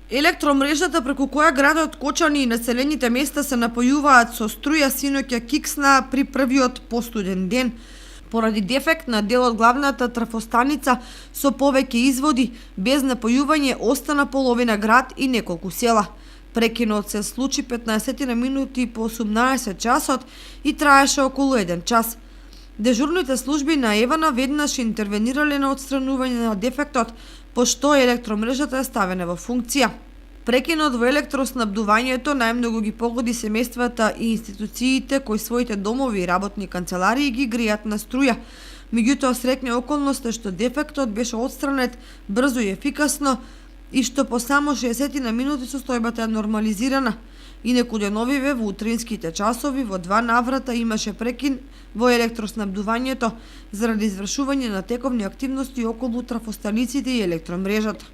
Електромрежата преку која градот Кочани и населените места се напојуваат со струја синоќа киксна при првиот постуден ден. Поради дефект на дел од главната трафостаница со повеќе изводи, без напојување остана половина град и неколку села. Прекинот се случи 15 на минути по 18 часот и траеше околу 1 час. Дежурните служби на Евана веднаш интервенирале на отстранување на дефектот, пошто електромрежата е ставена во функција. Прекинот во електроснабдувањето најмногу ги погоди семејствата и институциите кои своите домови и работни канцеларии ги грејат на струја. Меѓутоа среќна околност е што дефектот беше отстранет брзо и ефикасно и што по само 60 на минути состојбата е нормализирана. Инаку деновиве во утринските часови во 2 наврата имаше прекин во електроснабдувањето заради извршување на тековни активности околу трафостаниците и електромрежата.